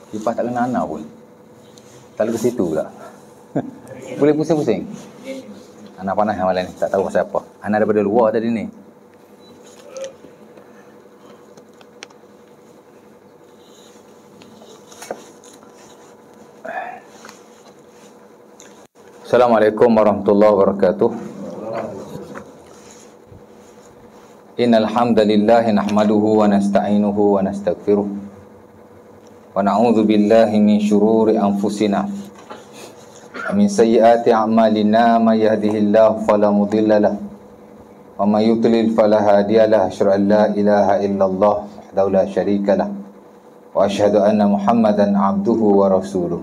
Kipas tak kena Ana pun. Tak ke situ pula. Boleh pusing-pusing. Ana panas malam ni, tak tahu pasal apa. Ana daripada luar tadi ni. Assalamualaikum warahmatullahi wabarakatuh. Innal hamdalillah nahmaduhu wa nasta'inuhu wa nastaghfiruh. Wa na'udzu billahi min syururi anfusina wa min sayyiati a'malina may yahdihillahu fala mudilla lahu wa may yudlil fala hadiya lahu. Asyhadu an la ilaha illallah wahdahu la syarika lahu wa asyhadu anna Muhammadan 'abduhu wa rasuluh.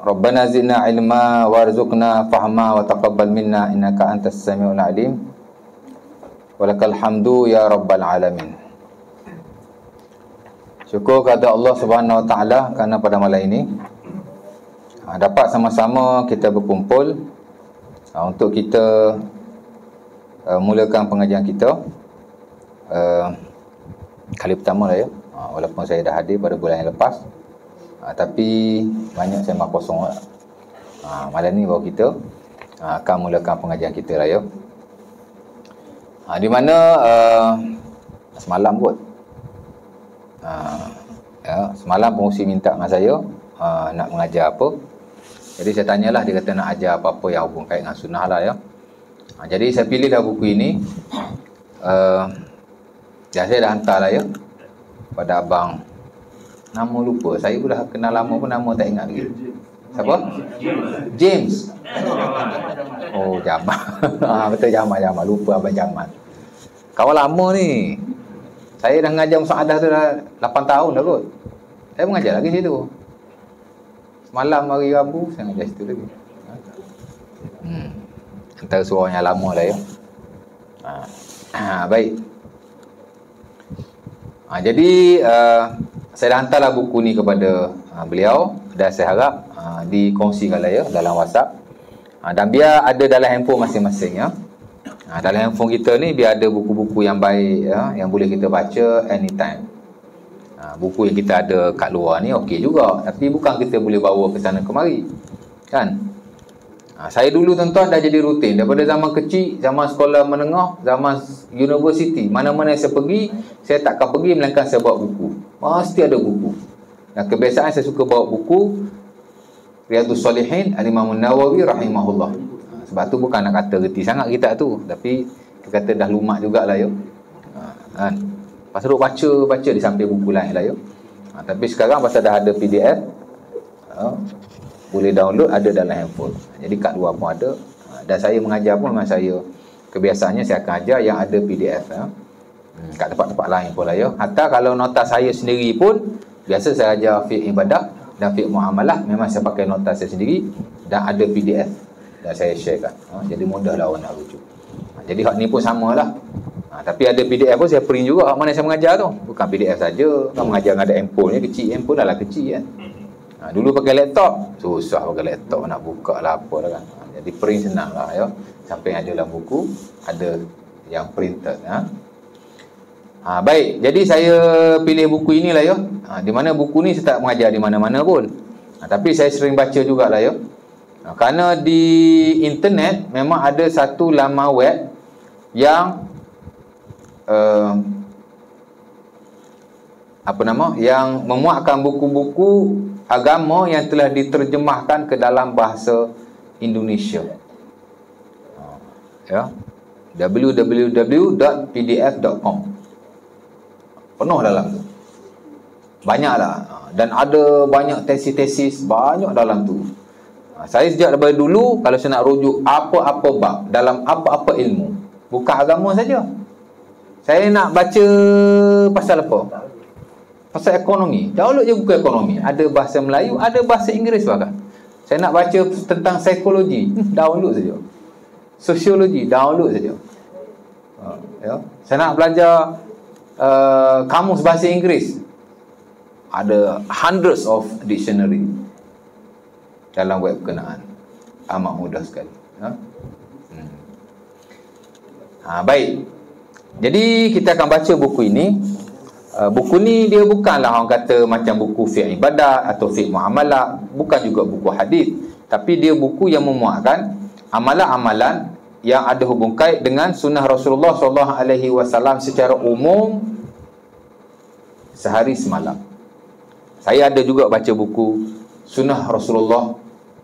Rabbana zidna ilma warzuqna fahma wa taqabbal minna innaka antas samiul alim. Walakal hamdu ya rabbal alamin. Syukur kepada Allah Subhanahu wa taala kerana pada malam ini dapat sama-sama kita berkumpul untuk kita mulakan pengajian kita kali pertama lah ya. Walaupun saya dah hadir pada bulan yang lepas, tapi banyak sembah kosong lah. Malam ni baru kita akan mulakan pengajian kita lah ya. Di mana semalam kot ya, semalam pengurusi minta dengan saya nak mengajar apa. Jadi saya tanyalah, dia kata nak ajar apa-apa yang hubung kait dengan sunnah lah ya. Jadi saya pilih dah buku ini. Saya dah hantar lah ya pada abang. Nama lupa. Saya pun dah kenal lama pun nama tak ingat lagi. Siapa? James. Oh, Jamal. Betul, Jamal. Lupa abang Jamal. Kawan lama ni. Saya dah mengajar Musa'adah tu dah 8 tahun dah kot. Saya mengajar lagi situ. Semalam hari Rabu saya mengajar situ lagi. Antara suara yang lama lah ya. Baik. Jadi saya dah hantarlah buku ni kepada beliau dan saya harap dikongsikan lah ya dalam WhatsApp. Dan biar ada dalam handphone masing-masing ya. Dalam handphone kita ni biar ada buku-buku yang baik ya, yang boleh kita baca anytime. Buku yang kita ada kat luar ni okey juga, tapi bukan kita boleh bawa ke sana kemari. Kan? Saya dulu tuan-tuan dah jadi rutin daripada zaman kecil, zaman sekolah menengah, zaman universiti, mana-mana saya pergi, saya takkan pergi melainkan saya bawa buku. Mesti ada buku. Dan kebiasaan saya suka bawa buku Riyadhus Shalihin Al-Imam An-Nawawi rahimahullah. Sebab tu bukan nak kata reti sangat kita tu, tapi kita kata dah lumak jugalah ya. Kan? Pasal duk baca di samping buku lain lah ya. Tapi sekarang pasal dah ada PDF, boleh download, ada dalam handphone. Jadi kat luar pun ada. Dan saya mengajar pun memang saya kebiasaannya saya akan ajar yang ada PDF ya. Kat tempat-tempat lain pun lah ya. Hatta kalau nota saya sendiri pun, biasa saya ajar fiqh ibadah dan fiqh muamalah, memang saya pakai nota saya sendiri dan ada PDF dan saya sharekan. Jadi mudahlah orang nak rujuk. Jadi hak ni pun samalah. Tapi ada PDF pun saya print juga hak mana saya mengajar tu. Bukan PDF saja. Kan mengajar ada handphone ni kecil, handphone dah lah kecil kan. Dulu pakai laptop, susah pakai laptop nak buka lah apa lah kan. Jadi print senang lah ya. Sampai ada dalam buku, ada yang printed ya. Baik, jadi saya pilih buku inilah ya. Di mana buku ni saya tak mengajar di mana-mana pun. Tapi saya sering baca jugalah ya. Kerana di internet memang ada satu laman web yang yang memuatkan buku-buku agama yang telah diterjemahkan ke dalam bahasa Indonesia. Ya. www.pdf.com. Penuh dalam tu. Banyaklah. Dan ada banyak tesis-tesis banyak dalam tu. Saya sejak daripada dulu kalau saya nak rujuk apa-apa bab dalam apa-apa ilmu, bukan agama saja. Saya nak baca pasal apa? Pasal ekonomi. Download je buku ekonomi. Ada bahasa Melayu, ada bahasa Inggeris bahkan. Saya nak baca tentang psikologi, download saja. Sosiologi, download saja. Ya. Saya nak belajar kamus bahasa Inggeris. Ada hundreds of dictionary. dalam web berkenaan. Amat mudah sekali. Baik. Jadi kita akan baca buku ini. Buku ni dia bukanlah orang kata macam buku fiqh ibadat atau fiqh muamalah, bukan juga buku hadis, tapi dia buku yang memuatkan amalan-amalan yang ada hubung kait dengan sunnah Rasulullah SAW secara umum sehari semalam. Saya ada juga baca buku Sunnah Rasulullah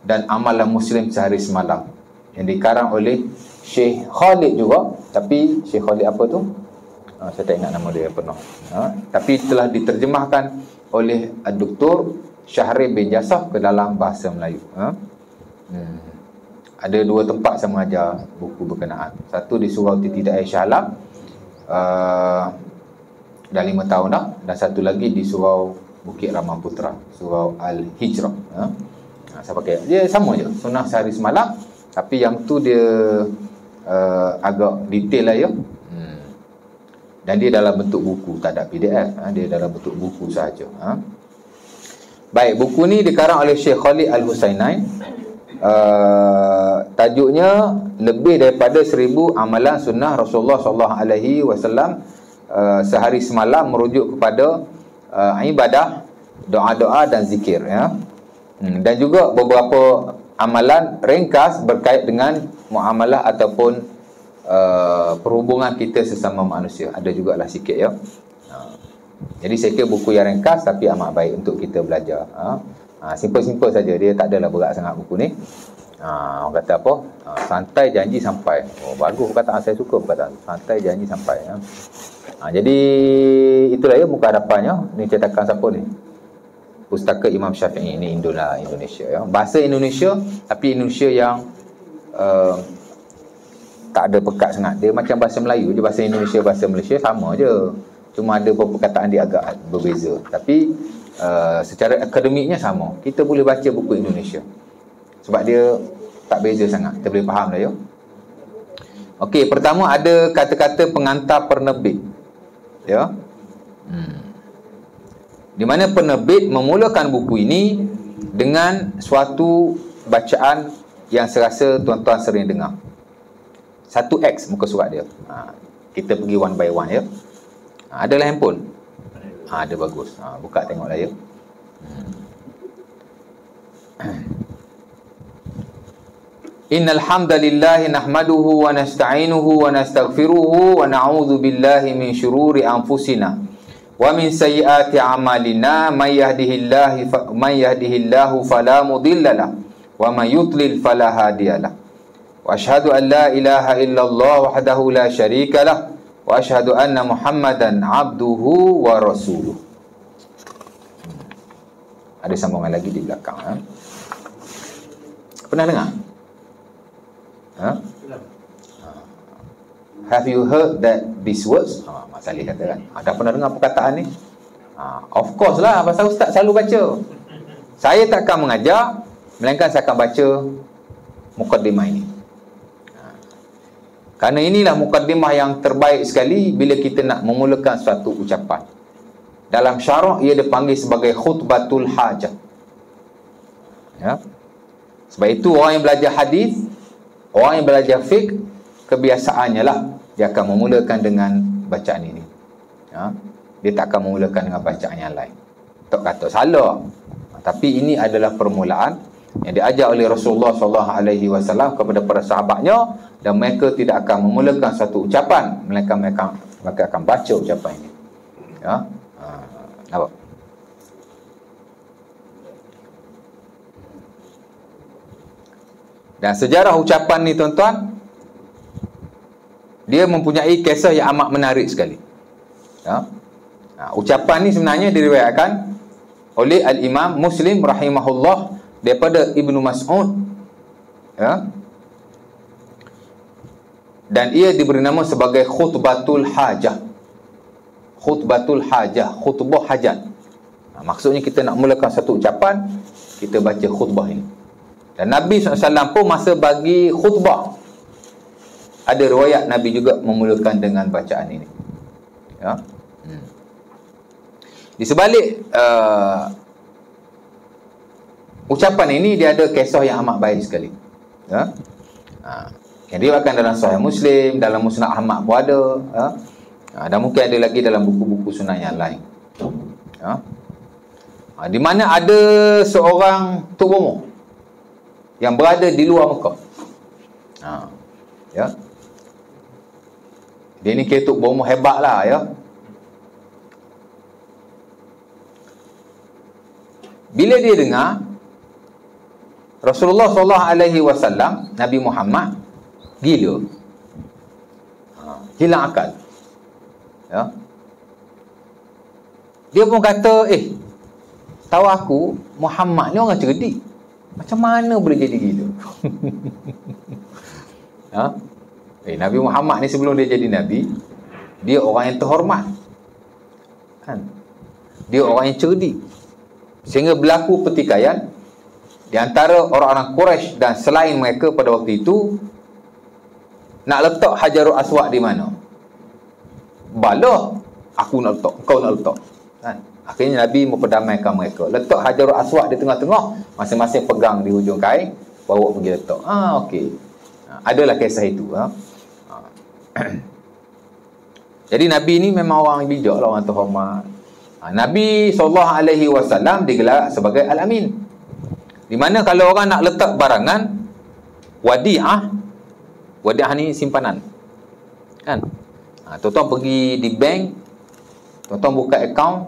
dan Amalan Muslim Sehari Semalam yang dikarang oleh Syekh Khalid juga, tapi Syekh Khalid apa tu? Saya tak ingat nama dia penuh. Tapi telah diterjemahkan oleh Dr. Syahrir bin Jasaf ke dalam bahasa Melayu. Ada 2 tempat saya mengajar buku berkenaan. Satu di Surau Titi Daerah Shah Alam, dah 5 tahun dah. Dan satu lagi di Surau Bukit Ramah Putra, Surau Al-Hijrah. Saya pakai, dia sama je, Sunnah Sehari Semalam, tapi yang tu dia agak detail lah ya. Dan dia dalam bentuk buku, tak ada PDF. Dia dalam bentuk buku sahaja. Baik, buku ni dikarang oleh Syekh Khalid Al-Husainain. Tajuknya lebih daripada 1000 amalan sunnah Rasulullah SAW sehari semalam, merujuk kepada ibadah, doa-doa dan zikir ya. Dan juga beberapa amalan ringkas berkait dengan muamalah ataupun perhubungan kita sesama manusia. Ada jugalah sikit ya. Jadi saya kira buku yang ringkas tapi amat baik untuk kita belajar. Simple-simple saja, dia tak adalah berat sangat buku ni. Orang kata apa? Santai janji sampai. Bagus perkataan, saya suka perkataan santai janji sampai ya. Jadi itulah ya muka hadapannya. Ni cetakan siapa ni? Pustaka Imam Syafi'i. Ini Indonesia ya. Bahasa Indonesia, tapi Indonesia yang tak ada pekat sangat. Dia macam bahasa Melayu je, bahasa Indonesia, bahasa Malaysia sama je. Cuma ada beberapa perkataan dia agak berbeza. Tapi secara akademiknya sama. Kita boleh baca buku Indonesia sebab dia tak beza sangat. Kita boleh faham lah ya. Okey, pertama ada kata-kata pengantar penerbit. Ya. Di mana penerbit memulakan buku ini dengan suatu bacaan yang serasa tuan-tuan sering dengar. 1X muka surat dia. Kita pergi one by one ya. Adalah handphone? Ada, bagus. Buka tengoklah ya. Innal hamdalillah nahmaduhu wa nasta'inuhu wa nastaghfiruhu wa na'udzu billahi min shururi anfusina wa min sayyiati a'malina may yahdihillahu fala mudhillalah wa may yudlil fala hadiyalah. Wa asyhadu an la ilaha illallah wahdahu la syarikalah wa asyhadu anna Muhammadan abduhu wa rasuluh. Ada sambungan lagi di belakang. Pernah dengar? Have you heard that these words? Mak Salih kata kan. Dah pernah dengar perkataan ni? Of course lah, pasal Ustaz selalu baca. Saya takkan mengajar, melainkan saya akan baca mukaddimah ini. Kerana inilah mukaddimah yang terbaik sekali bila kita nak memulakan suatu ucapan. Dalam syarak ia dipanggil sebagai khutbatul hajah. Ya. Sebab itu orang yang belajar hadis, orang yang belajar fiqh, kebiasaannya lah dia akan memulakan dengan bacaan ini. Ya. Dia tak akan memulakan dengan bacaan yang lain. Tak kata salah. Tapi ini adalah permulaan yang diajar oleh Rasulullah SAW kepada para sahabatnya, dan mereka tidak akan memulakan satu ucapan melainkan mereka akan baca ucapan ini. Ya. Apa? Dan sejarah ucapan ni tuan-tuan, dia mempunyai kisah yang amat menarik sekali. Ya. Ucapan ni sebenarnya diriwayatkan oleh Al-Imam Muslim rahimahullah daripada Ibnu Mas'ud. Ya. Dan ia diberi nama sebagai khutbatul hajah. Khutbatul hajah, khutbah hajat. Maksudnya kita nak mulakan satu ucapan, kita baca khutbah ini. Dan Nabi SAW pun masa bagi khutbah, ada riwayat Nabi juga memulakan dengan bacaan ini. Ya. Di sebalik Ucapan ini dia ada kisah yang amat baik sekali. Ya. Yang diriwayatkan dalam Sahih Muslim, dalam Musnad Ahmad pun ada. Ya. Dan mungkin ada lagi dalam buku-buku sunnah yang lain. Ya. Di mana ada seorang Tok Bomo yang berada di luar Mekah. Ya. Dia ni kira Tok Bomo hebat lah, ya. Bila dia dengar Rasulullah SAW, Nabi Muhammad gila, hilang akal, ya. Dia pun kata, tahu aku Muhammad ni orang cerdik, macam mana boleh jadi gila? Ya? Nabi Muhammad ni sebelum dia jadi Nabi, dia orang yang terhormat, kan? Dia orang yang cerdik, sehingga berlaku pertikaian di antara orang-orang Quraisy dan selain mereka pada waktu itu nak letak Hajarul Aswad di mana. Bala, aku nak letak, kau nak letak, kan? Akhirnya Nabi memperdamaikan mereka. Letak Hajarul Aswad di tengah-tengah, masing-masing pegang di hujung kain, bawa pergi letak. Okey. Adalah kisah itu. Jadi Nabi ni memang orang bijak lah, orang terhormat. Nabi SAW digelar sebagai Al-Amin. Di mana kalau orang nak letak barangan, wadi'ah ni simpanan, kan? Tuan-tuan pergi di bank, tuan-tuan buka akaun,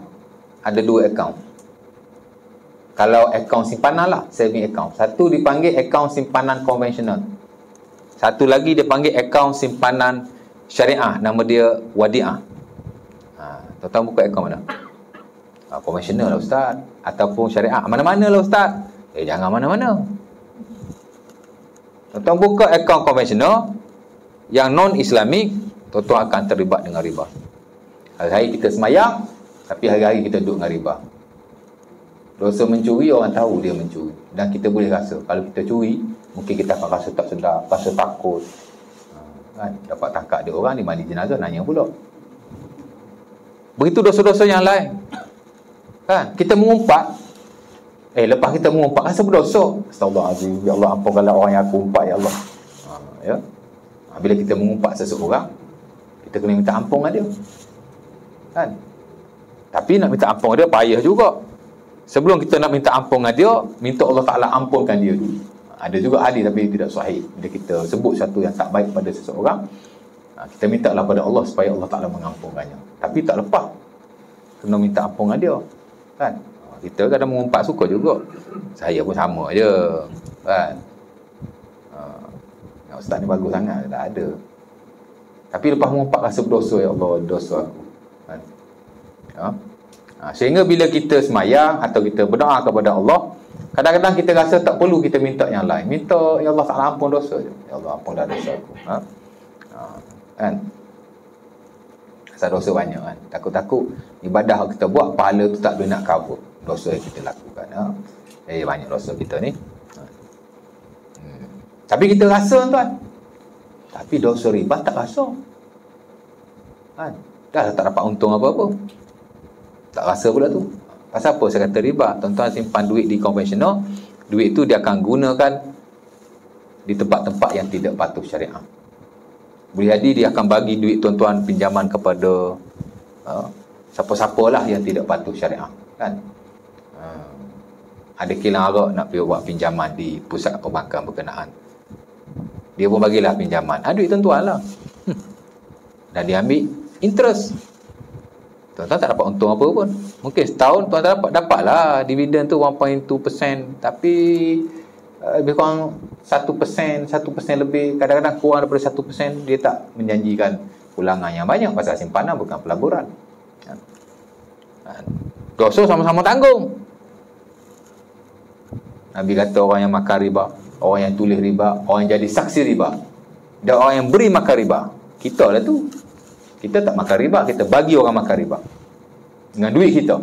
ada 2 akaun. Kalau akaun simpanan lah, saving account. Satu dipanggil akaun simpanan konvensional, satu lagi dia panggil akaun simpanan syariah, nama dia wadi'ah. Tuan-tuan buka akaun mana? Konvensional lah Ustaz, ataupun syariah. Mana-mana lah Ustaz. Jangan mana-mana. Tuan-tuan buka akaun konvensional yang non-Islamik, tuan-tuan akan terlibat dengan riba. Hari-hari kita semayang, tapi hari-hari kita duduk dengan riba. Dosa mencuri, orang tahu dia mencuri, dan kita boleh rasa. Kalau kita curi, mungkin kita akan rasa tak sedap, rasa takut, kan? Dapat tangkap dia orang di mandi jenazah, nanya pula. Begitu dosa-dosa yang lain, kan? Kita mengumpat, lepas kita mengumpat rasa berdosa. Astagfirullahaladzim, ya Allah ampunkanlah orang yang aku umpat, ya Allah. Ya. Bila kita mengumpat seseorang, kita kena minta ampun dengan dia, kan? Tapi nak minta ampun dengan dia payah juga. Sebelum kita nak minta ampun dengan dia, minta Allah Ta'ala ampunkan dia dulu. Ada juga hadis tapi tidak sahih. Bila kita sebut satu yang tak baik pada seseorang, kita minta lah pada Allah supaya Allah Ta'ala mengampunkannya. Tapi tak lepas kena minta ampun dengan dia, kan? Kita kadang mengumpat suka juga. Saya pun sama je, kan? Ustaz ni bagus sangat, tak ada. Tapi lepas mengumpat rasa berdosa, ya Allah, dosa aku, kan? Sehingga bila kita semayang atau kita berdoa kepada Allah, kadang-kadang kita rasa tak perlu kita minta yang lain. Minta, ya Allah Ta'ala ampun dosa je. Ya Allah ampun dah dosa aku, kan? Asal dosa banyak, kan? Takut-takut ibadah kita buat, pahala tu tak boleh nak cover dosa yang kita lakukan. Banyak dosa kita ni. Tapi kita rasa, tuan. Tapi dosa riba tak rasa, kan? Dah tak dapat untung apa-apa, tak rasa pula tu. Pasal apa saya kata riba? Tuan-tuan simpan duit di konvensional, duit tu dia akan gunakan di tempat-tempat yang tidak patuh syariah. Boleh jadi dia akan bagi duit tuan-tuan pinjaman kepada siapa-siapalah yang tidak patuh syariah, kan? Ada kilang arak nak pergi buat pinjaman di pusat perbankan berkenaan, dia pun bagilah pinjaman, duit tuan-tuan lah, dan dia ambil interest. Tuan-tuan tak dapat untung apa pun. Mungkin setahun tuan-tuan dapatlah dividen tu 1.2%, tapi lebih kurang 1%, 1% lebih, kadang-kadang kurang daripada 1%. Dia tak menjanjikan pulangan yang banyak, pasal simpanan bukan pelaburan. Dosa sama-sama tanggung. Nabi kata orang yang makan riba, orang yang tulis riba, orang yang jadi saksi riba, dan orang yang beri makan riba, kita lah tu. Kita tak makan riba, kita bagi orang makan riba dengan duit kita.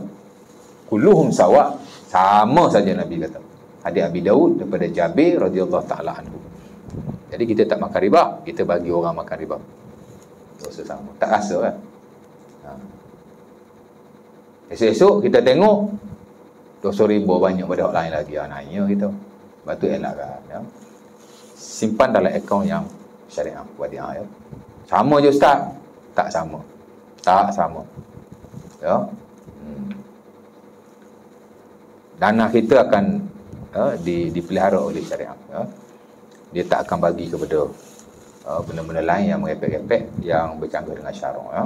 Kulluhum sawa, sama saja Nabi kata. Hadis Abi Daud daripada Jabir radhiyallahu taala anhu. Jadi kita tak makan riba, kita bagi orang makan riba. Dosa sama. Tak rasa kan? Esok-esok kita tengok dosa riba banyak pada orang lain lagi. Nanya kita. Sebab tu elakkan. Ya. Simpan dalam akaun yang syariah wadiah. Ya. Sama je Ustaz? Tak sama. Tak sama. Ya. Dana kita akan dipelihara oleh syariah. Ya. Dia tak akan bagi kepada benda-benda lain yang mengepek-epek, yang bercanggah dengan syarak. Ya.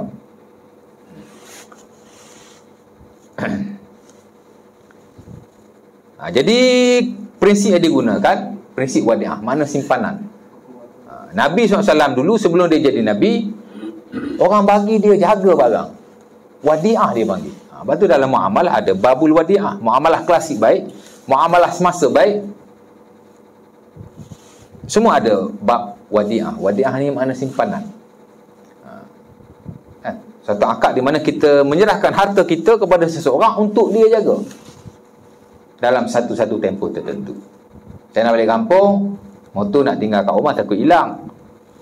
Jadi prinsip yang digunakan, prinsip wadiah, mana simpanan. Nabi SAW dulu sebelum dia jadi Nabi, orang bagi dia jaga barang. Wadiah dia panggil. Lepas tu dalam muamalah ada babul wadiah. Muamalah klasik baik, muamalah semasa baik. Semua ada bab wadiah. Wadiah ni makna simpanan. Satu akad di mana kita menyerahkan harta kita kepada seseorang untuk dia jaga dalam satu-satu tempoh tertentu. Saya nak balik kampung, motor nak tinggal kat rumah takut hilang.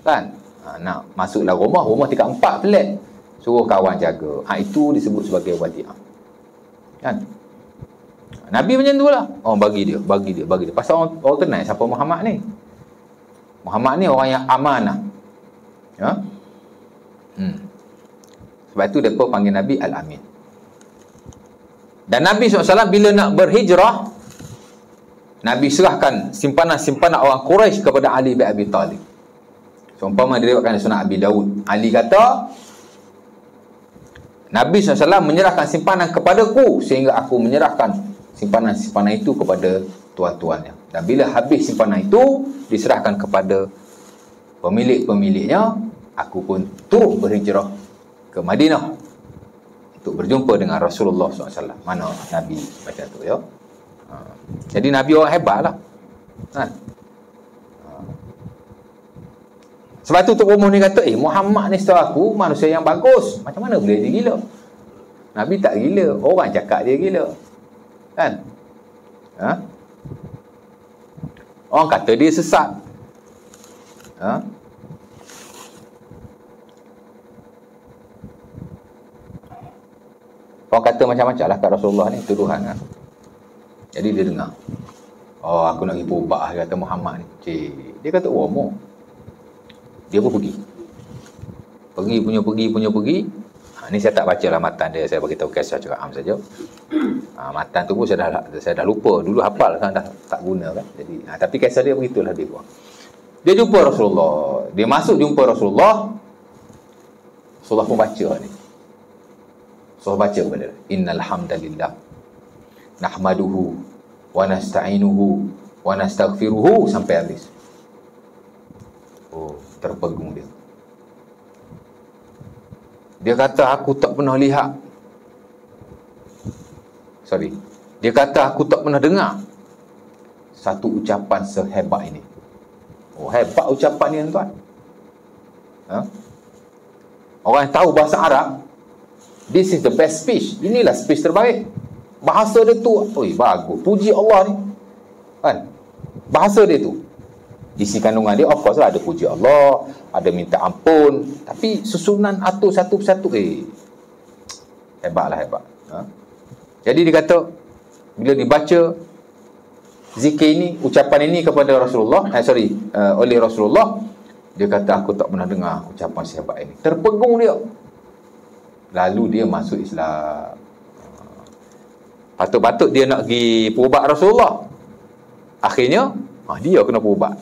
Kan? Nak masuklah rumah tingkat 4 flat. Suruh kawan jaga. Itu disebut sebagai wadiah. Kan? Nabi macam tu lah. Bagi dia. Pasal orang kenal siapa Muhammad ni. Muhammad ni orang yang amanah. Ya? Sebab itu mereka panggil Nabi Al-Amin. Dan Nabi SAW bila nak berhijrah, Nabi serahkan simpanan-simpanan orang Quraisy kepada Ali bin Abi Talib. Seumpama diriwayatkan Sunan Abi Daud, Ali kata, Nabi SAW menyerahkan simpanan kepadaku sehingga aku menyerahkan simpanan-simpanan itu kepada tuan-tuannya. Dan bila habis simpanan itu diserahkan kepada pemilik-pemiliknya, aku pun turut berhijrah ke Madinah untuk berjumpa dengan Rasulullah SAW. Mana Nabi macam tu, ya. Jadi Nabi orang hebat lah. Sebab tu Tok Umar ni kata, Muhammad ni setahu aku manusia yang bagus. Macam mana boleh dia gila? Nabi tak gila. Orang cakap dia gila. Kan? Orang kata dia sesat. Orang kata macam-macam lah kat Rasulullah ni, tuduhan kan. Jadi dia dengar, aku nak pergi berubat, kata Muhammad ni. Dia kata, mau. Dia pun pergi. Pergi. Ni saya tak baca lah matan dia, saya bagi tahu kisah secara am saja. Matan tu pun saya dah lupa. Dulu hafal kan, dah tak guna kan. Jadi tapi kisah dia begitulah dia buat. Dia jumpa Rasulullah. Dia masuk jumpa Rasulullah. Rasulullah pun baca ni. Rasulullah baca kepada dia, Innal hamdalillah nahmaduhu wa nasta'inuhu wa nastaghfiruhu sampai habis. Terpegung dia. Dia kata aku tak pernah lihat. Dia kata aku tak pernah dengar satu ucapan sehebat ini. Hebat ucapan ni tuan. Orang yang tahu bahasa Arab, this is the best speech. Inilah speech terbaik. Bahasa dia tu, bagus. Puji Allah ni. Kan? Bahasa dia tu. Isi kandungan dia, of course lah, ada puji Allah, ada minta ampun. Tapi susunan atur satu persatu, hebat. Jadi dia kata, bila dibaca zikir ini, ucapan ini kepada Rasulullah, oleh Rasulullah, dia kata, aku tak pernah dengar ucapan sehebat ini. Terpegung dia. Lalu dia masuk Islam. Patut-patut dia nak pergi berubat Rasulullah. Akhirnya dia kena berubat.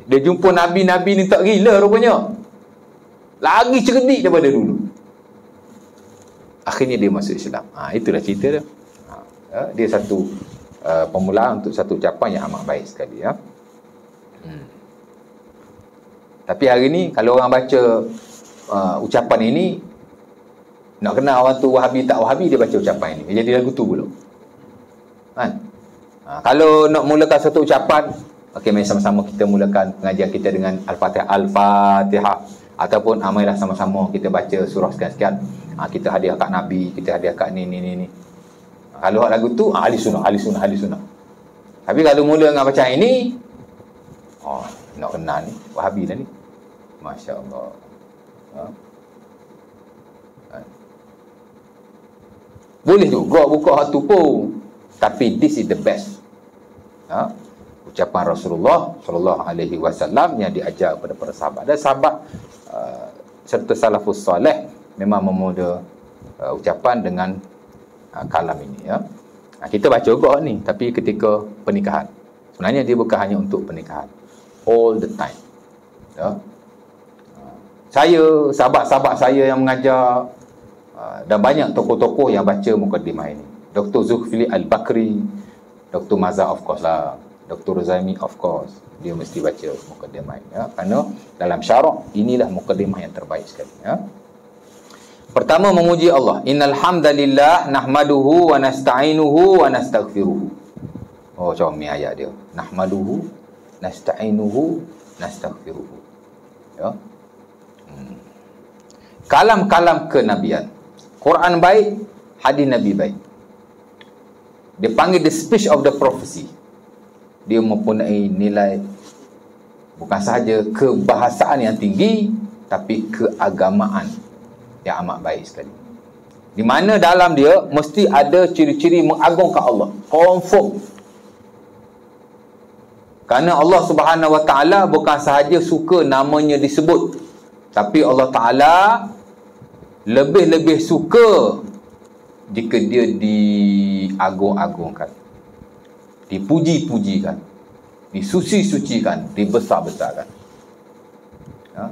Dia jumpa Nabi-Nabi ni tak gila rupanya. Lagi cerdik daripada dulu. Akhirnya dia masuk Islam. Itulah cerita dia. Dia satu permulaan untuk satu ucapan yang amat baik sekali. Tapi hari ni kalau orang baca ucapan ini, nak kenal orang tu Wahabi tak Wahabi, dia baca ucapan ini. Dia jadi lagu tu pula. Kan? Kalau nak mulakan satu ucapan, mari sama-sama kita mulakan pengajian kita dengan Al-Fatihah. Ataupun marilah sama-sama kita baca surah sekian-sekian. Kita hadiah kat Nabi, kita hadiah kat ni. Kalau lagu tu, ahli sunnah. Tapi kalau mula dengan macam ini, nak kenal ni Wahabi dah ni. Masya Allah. Boleh juga buka hak tu pun. Tapi this is the best. Ucapan Rasulullah sallallahu alaihi wasallam yang diajar kepada para sahabat. Dan sahabat serta salafus soleh memang memuda ucapan dengan kalam ini, ya. Kita baca juga ni, tapi ketika pernikahan. Sebenarnya dia bukan hanya untuk pernikahan. All the time. Ya. Saya, sahabat-sahabat saya yang mengajar, dan banyak tokoh-tokoh yang baca mukadimah ini. Dr. Zulkifli Al-Bakri, Dr. Mazhar of course lah, Dr. Rozaimi of course, dia mesti baca mukadimah ini, ya. Kerana dalam syarak inilah mukadimah yang terbaik sekali, ya. Pertama, memuji Allah. Innal hamdalillah nahmaduhu wa nasta'inuhu wa nastaghfiruhu. Oh, comel ayat dia. Nahmaduhu, nasta'inuhu, nastaghfiruhu. Ya. Kalam-kalam kenabian. Quran baik, hadis Nabi baik. Dia panggil the speech of the prophecy. Dia mempunyai nilai bukan sahaja kebahasaan yang tinggi, tapi keagamaan yang amat baik sekali. Di mana dalam dia mesti ada ciri-ciri mengagungkan Allah. Confirm. Kerana Allah Subhanahu Wa Taala bukan sahaja suka namanya disebut, tapi Allah Taala lebih-lebih suka jika dia diagung-agungkan, dipuji-pujikan, disuci-sucikan, dibesar-besarkan. Ya.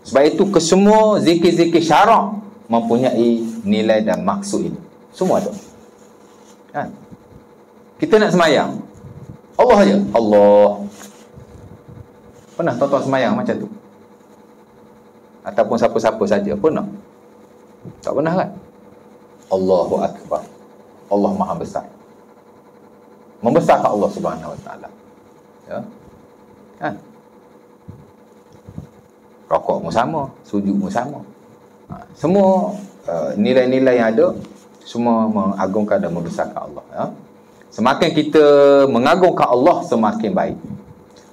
Sebab itu kesemua zikir-zikir syarak mempunyai nilai dan maksud ini. Semua ada. Kan? Kita nak semayang, Allah aja. Allah. Pernah tuan-tuan semayang macam tu? Ataupun siapa-siapa saja? Pernah? Tak pernah kan? Allahu Akbar. Allah Maha Besar. Membesarkan Allah Subhanahu Wa Taala. Ya. Kan? Rokok pun sama, sujud pun sama. Semua nilai-nilai yang ada, semua mengagungkan dan membesarkan Allah. Ya. Semakin kita mengagungkan Allah, semakin baik.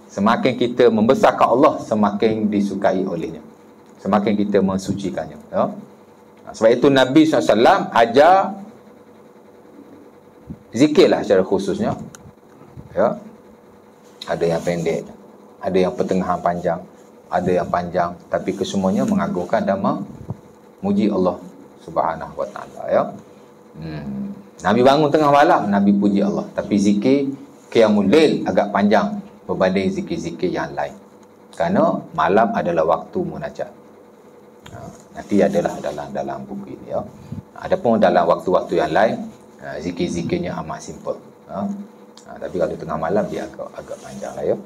Semakin kita membesarkan Allah, semakin disukai olehnya. Semakin kita mensucikannya. Ya. Sebab itu Nabi SAW ajar zikirlah secara khususnya. Ya. Ada yang pendek, ada yang pertengahan panjang, ada yang panjang, tapi kesemuanya mengagungkan dan memuji Allah Subhanahu Wa Taala, ya. Nabi bangun tengah malam, Nabi puji Allah. Tapi zikir qiyamul lail agak panjang berbanding zikir-zikir yang lain. Kerana malam adalah waktu munajat. Nanti adalah dalam buku ini, ya. Adapun dalam waktu-waktu yang lain, zikir-zikirnya amat simple. Tapi kalau tengah malam dia agak panjang lah, ya.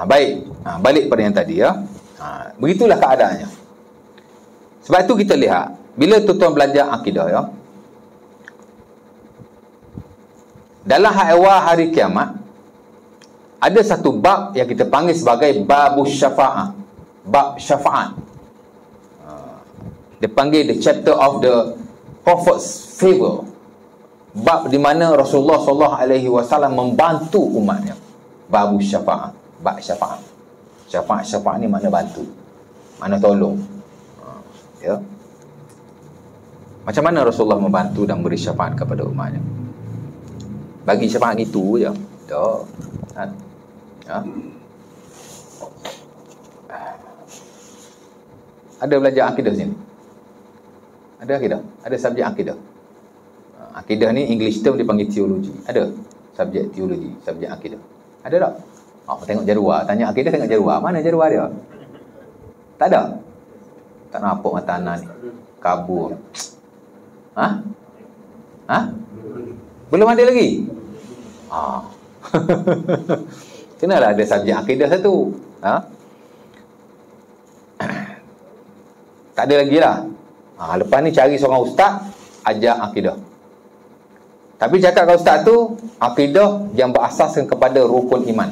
Baik, balik pada yang tadi, ya. Begitulah keadaannya. Sebab itu kita lihat bila tuan-tuan belajar akidah, ya, dalam hari kiamat ada satu bab yang kita panggil sebagai babus syafa'ah. Bab syafaat. Dia panggil the chapter of the prophet's favor. Bab di mana Rasulullah SAW membantu umatnya. Babus syafa'ah. Bab syafaat. Syafaat ni makna bantu, makna tolong. Ya. Macam mana Rasulullah membantu dan beri syafaat kepada umatnya? Bagi syafaat itu je. Ya. Ada belajar akidah sini? Ada akidah? Ada subjek akidah? Akidah ni English term dipanggil teologi. Ada subjek teologi, subjek akidah? Ada tak? Tengok jadual. Tanya akidah, tengok jadual. Mana jadual dia? Tak ada? Tak nampak mata anak ni. Kabur. Belum ada lagi? Kenalah ada subjek akidah satu. Tak ada lagi lah. Lepas ni cari seorang ustaz, ajar akidah. Tapi cakap kat ustaz tu, akidah yang berasaskan kepada rukun iman.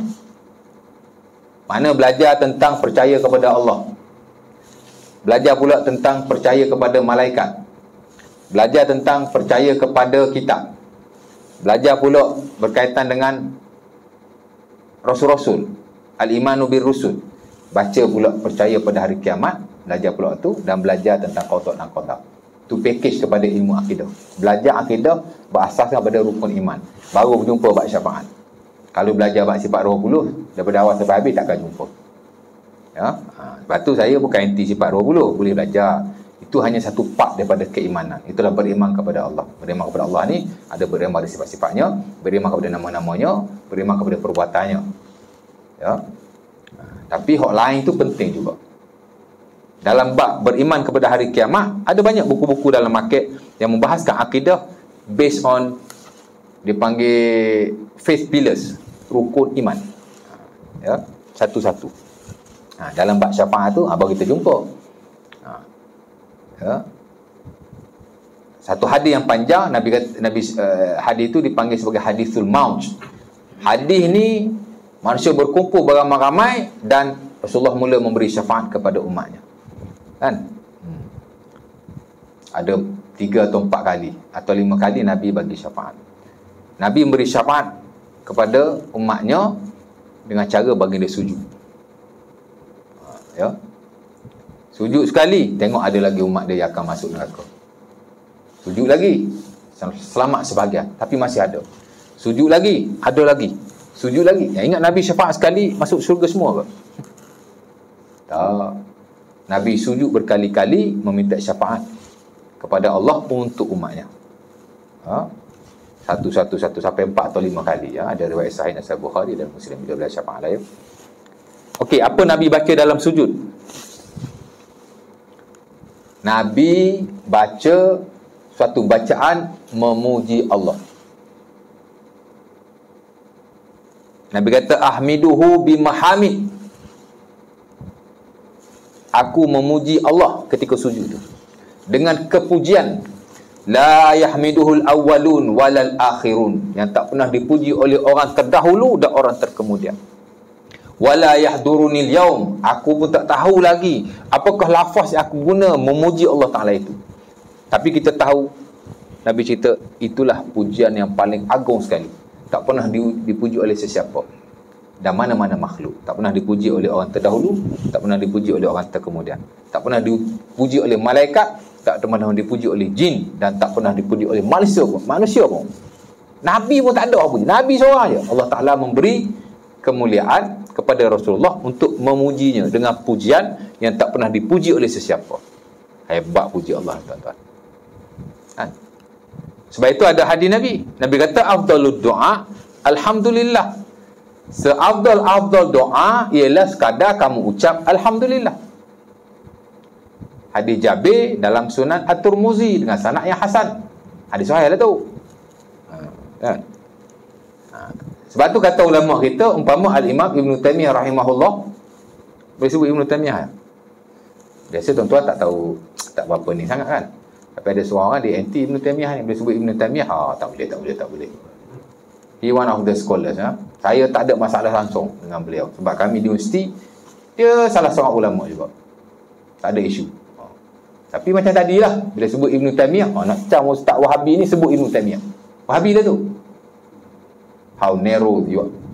Mana belajar tentang percaya kepada Allah. Belajar pula tentang percaya kepada malaikat. Belajar tentang percaya kepada kitab. Belajar pula berkaitan dengan rasul-rasul. Al-imanu bir rusul. Baca pula percaya pada hari kiamat. Belajar pula tu dan belajar tentang qada dan qadar. tu package kepada ilmu akidah. Belajar akidah berasaskan pada rukun iman, baru berjumpa bab syafaat. Kalau belajar bab sifat 20 daripada awal sampai habis takkan jumpa. Ya, sebab tu saya bukan anti sifat 20, boleh belajar. Itu hanya satu part daripada keimanan. Itulah beriman kepada Allah. Beriman kepada Allah ni ada beriman pada sifat-sifatnya, beriman kepada nama-namanya, beriman kepada perbuatannya. Ya. Tapi hak lain tu penting juga. Dalam bab beriman kepada hari kiamat, ada banyak buku-buku dalam market yang membahaskan akidah based on dipanggil faith pillars, rukun iman. Ya, satu-satu. Dalam bab syafaat tu baru kita jumpa. Ya. Satu hadis yang panjang, Nabi hadis itu dipanggil sebagai hadisul maut. Hadis ni manusia berkumpul beramai-ramai dan Rasulullah mula memberi syafaat kepada umatnya. Kan? Ada 3 atau 4 kali atau 5 kali Nabi bagi syafaat. Nabi memberi syafaat kepada umatnya dengan cara bagi dia sujud. Ya. Sujud sekali, tengok ada lagi umat dia yang akan masuk neraka. Sujud lagi, selamat sebahagian, tapi masih ada. Sujud lagi, ada lagi. Sujud lagi. Yang ingat Nabi syafaat sekali masuk syurga semua ke? Tak. Nabi sujud berkali-kali meminta syafaat kepada Allah untuk umatnya. Satu sampai 4 atau 5 kali. Ya. Ada riwayat sahih Nasai Bukhari dan Muslim bila beliau syafaat lah. Ya. Okey, apa Nabi baca dalam sujud? Nabi baca suatu bacaan memuji Allah. Nabi kata ahmiduhu bimahamid. Aku memuji Allah ketika sujud itu dengan kepujian la yahmiduhul awwalun walal akhirun, yang tak pernah dipuji oleh orang terdahulu dan orang terkemudian. Wala yahdurunil yaum, aku pun tak tahu lagi apakah lafaz yang aku guna memuji Allah Ta'ala itu. Tapi kita tahu, Nabi cerita, itulah pujian yang paling agung sekali, tak pernah dipuji oleh sesiapa dan mana-mana makhluk. Tak pernah dipuji oleh orang terdahulu, tak pernah dipuji oleh orang terkemudian, tak pernah dipuji oleh malaikat, tak pernah dipuji oleh jin, dan tak pernah dipuji oleh manusia pun. Nabi pun tak ada apa puji. Nabi seorang je. Allah Ta'ala memberi kemuliaan kepada Rasulullah untuk memujinya dengan pujian yang tak pernah dipuji oleh sesiapa. Hebat puji Allah, tuan-tuan. Kan? Sebab itu ada hadis Nabi. Nabi kata afdalud doa alhamdulillah. Seafdal doa ialah sekadar kamu ucap alhamdulillah. Hadis Jabir dalam Sunan At-Tirmizi dengan sanad yang hasan. Hadis sahih lah tu. Kan? Sebab tu kata ulama kita, umpama Al-Imam Ibn Taymiyah rahimahullah, boleh sebut Ibn Taymiyah? Biasa tuan-tuan tak tahu, tak berapa ni sangat kan. Tapi ada seorang orang dia anti Ibn Taymiyah ni, boleh sebut Ibn Taymiyah? Tak boleh. He one of the scholars. Saya tak ada masalah langsung dengan beliau, sebab kami di universiti, dia salah seorang ulama juga, tak ada isu. Tapi macam tadilah, bila sebut Ibn Taymiyah, nak macam Ustaz Wahabi ni sebut Ibn Taymiyah, Wahabi lah tu. How narrow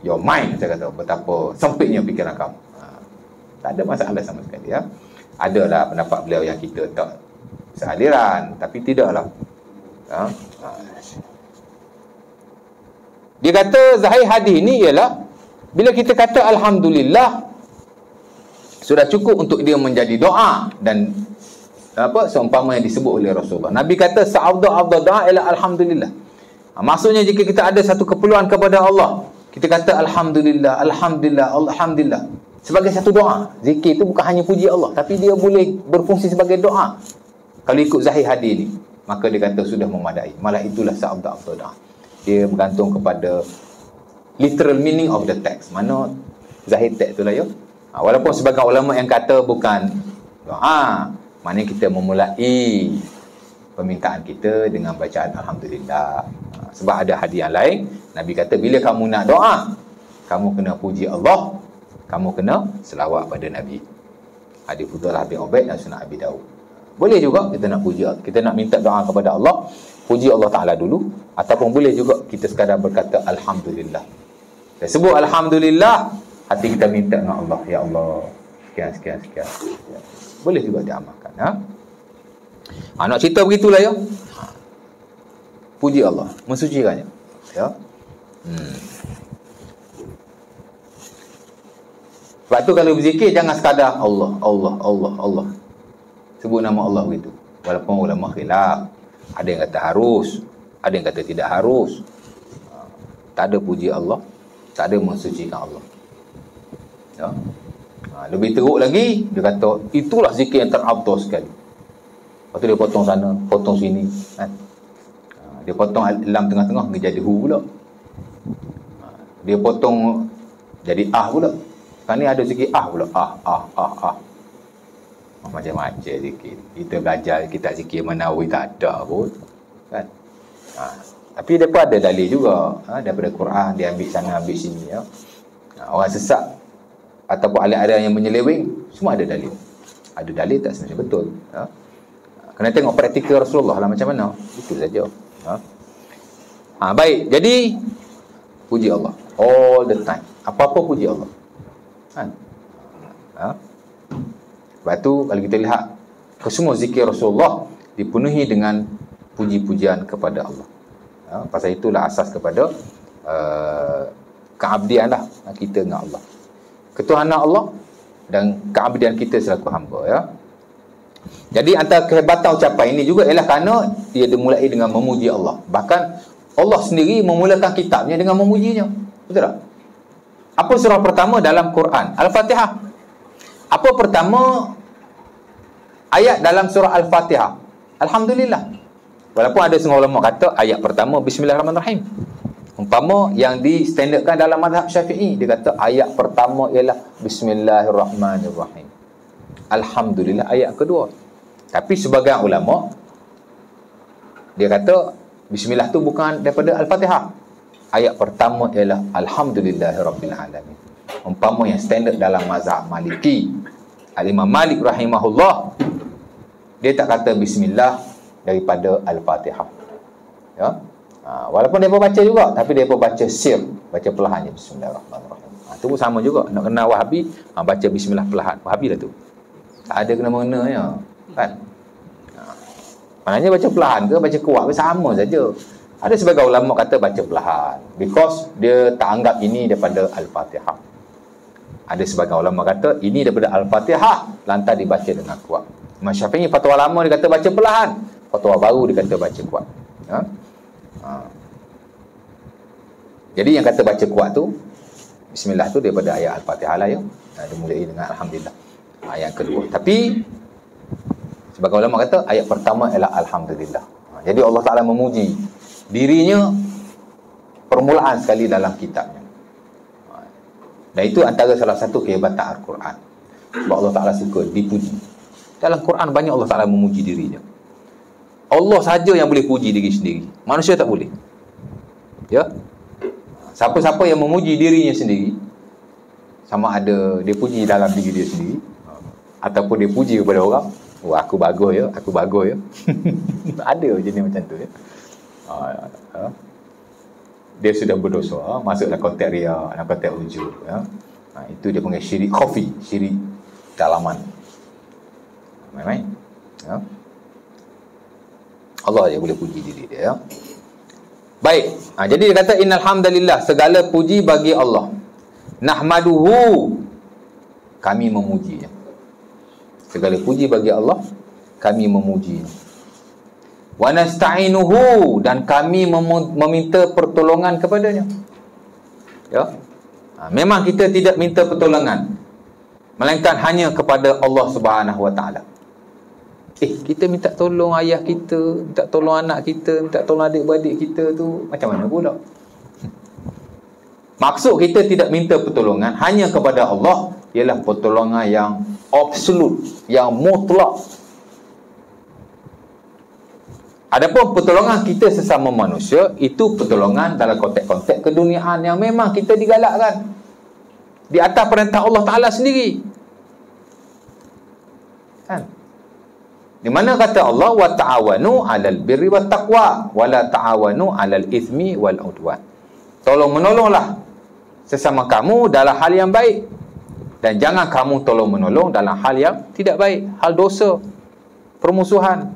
your mind, saya kata, betapa sempitnya fikiran kamu. Tak ada masalah sama sekali. Ya. Adalah pendapat beliau yang kita tak sealiran, tapi tidaklah. Dia kata zahir hadis ni ialah bila kita kata alhamdulillah, sudah cukup untuk dia menjadi doa dan seumpama yang disebut oleh Rasulullah. Nabi kata sa'afdal doa ialah alhamdulillah. Maksudnya jika kita ada satu keperluan kepada Allah, kita kata alhamdulillah, alhamdulillah, alhamdulillah sebagai satu doa. Zikir itu bukan hanya puji Allah, tapi dia boleh berfungsi sebagai doa. Kalau ikut zahir hadis ni, maka dia kata sudah memadai. Malah itulah sa'afdal doa. Dia bergantung kepada literal meaning of the text. Mana zahir teks itulah ya. Walaupun sebagai ulama yang kata bukan doa, maknanya kita memulai permintaan kita dengan bacaan alhamdulillah. Sebab ada hadis yang lain, Nabi kata bila kamu nak doa, kamu kena puji Allah, kamu kena selawat pada Nabi. Hadis Fudalah bin Ubaid dan Sunan Abi Daud. Boleh juga kita nak puji, kita nak minta doa kepada Allah, puji Allah Ta'ala dulu, ataupun boleh juga kita sekadar berkata alhamdulillah. Kita sebut alhamdulillah, hati kita minta dengan Allah, ya Allah, sekian. Boleh juga diamalkan. Nak cerita begitulah ya. Puji Allah, mensucikannya. Ya. Sebab tu kalau berzikir jangan sekadar Allah, Allah, Allah, Allah. Sebut nama Allah begitu. Walaupun ulama khilaf. Ada yang kata harus, ada yang kata tidak harus. Tak ada puji Allah, tak ada mensucikan Allah. Ya. Lebih teruk lagi, dia kata itulah zikir yang terabdur sekali. Lepas tu dia potong sana, potong sini, kan? Dia potong lam tengah-tengah, dia jadi hu pula. Dia potong jadi pula. Sekarang ni ada zikir pula. Macam-macam zikir. Kita belajar kitab zikir Manawi tak ada pun, kan? Tapi dia pun ada dalil juga, daripada Quran dia ambil sana ambil sini, ya. Orang sesat ataupun aliran yang menyeleweng semua ada dalil. Ada dalil tak sebenarnya betul, ya. Kena tengok praktikal Rasulullah lah macam mana. Itu saja. Baik, jadi puji Allah all the time. Apa-apa puji Allah, kan? Sebab tu kalau kita lihat kesemua zikir Rasulullah dipenuhi dengan puji-pujian kepada Allah. Pasal itulah asas kepada keabdian lah kita dengan Allah, ketuhanan Allah dan keabdian kita selaku hamba, ya. Jadi antara kehebatan ucapan ini juga ialah kerana dia dimulai dengan memuji Allah. Bahkan Allah sendiri memulakan kitabnya dengan memujinya. Betul tak? Apa surah pertama dalam Quran? Al-Fatihah. Apa pertama ayat dalam surah Al-Fatihah? Alhamdulillah. Walaupun ada setengah ulama kata ayat pertama Bismillahirrahmanirrahim. Umpama yang distandardkan dalam mazhab Syafi'i, dia kata ayat pertama ialah Bismillahirrahmanirrahim. Alhamdulillah ayat kedua. Tapi sebagian ulama dia kata Bismillah tu bukan daripada Al-Fatihah. Ayat pertama ialah Alhamdulillahirabbil alamin. Umpama yang standard dalam mazhab Maliki, Al-Imam Malik rahimahullah, dia tak kata Bismillah daripada Al-Fatihah, ya. Walaupun dia pun baca juga, tapi dia pun baca sir, baca perlahan je Bismillahirrahmanirrahim. Itu pun sama juga. Nak kenal Wahabi, baca Bismillah perlahan. Wahabi lah tu. Tak ada kena-mengenanya, kan? Maknanya baca perlahan ke baca kuat ke sama saja. Ada sebagai ulama kata baca perlahan because dia tak anggap ini daripada Al-Fatihah. Ada sebagai ulama kata ini daripada Al-Fatihah, lantas dibaca dengan kuat. Imam Syafi'i fatwa lama dia kata baca perlahan, fatwa baru dia kata baca kuat, ya? Jadi yang kata baca kuat tu Bismillah tu daripada ayat Al-Fatihah lah, ya. Dia mulai dengan Alhamdulillah ayat kedua. Tapi sebagai ulama kata ayat pertama ialah Alhamdulillah. Jadi Allah Ta'ala memuji dirinya permulaan sekali dalam kitabnya. Dan itu antara salah satu kehebatan Al-Quran. Sebab Allah Ta'ala suka dipuji. Dalam Quran banyak Allah Ta'ala memuji dirinya. Allah saja yang boleh puji diri sendiri. Manusia tak boleh, ya. Siapa-siapa yang memuji dirinya sendiri, sama ada dia puji dalam diri dia sendiri ataupun dia puji kepada orang, wah aku bagus ya, aku bagus ya. Ada jenis macam tu, ya. Dia sudah berdosa, masuk dalam konteks riya, dalam konteks ujub, ya. Itu dia panggil syirik khafi, syirik dalaman. Main-main, ya. Allah je boleh puji diri dia, ya. Baik, jadi dia kata innal hamdalillah, segala puji bagi Allah. Nahmaduhu, kami memujinya. Segala puji bagi Allah, kami memujinya. Wa nasta'inuhu, dan kami meminta pertolongan kepadanya, ya. Memang kita tidak minta pertolongan melainkan hanya kepada Allah Subhanahu wa taala. Kita minta tolong ayah kita, minta tolong anak kita, minta tolong adik-beradik kita tu macam mana pula? Maksud kita tidak minta pertolongan hanya kepada Allah ialah pertolongan yang absolut, yang mutlak. Adapun pertolongan kita sesama manusia, itu pertolongan dalam konteks-konteks keduniaan yang memang kita digalakkan di atas perintah Allah Ta'ala sendiri, kan? Di mana kata Allah wa ta'awanu 'alal birri wat taqwa wa la ta'awanu 'alal itsmi wal 'udwan. Tolong menolonglah sesama kamu dalam hal yang baik dan jangan kamu tolong menolong dalam hal yang tidak baik, hal dosa, permusuhan,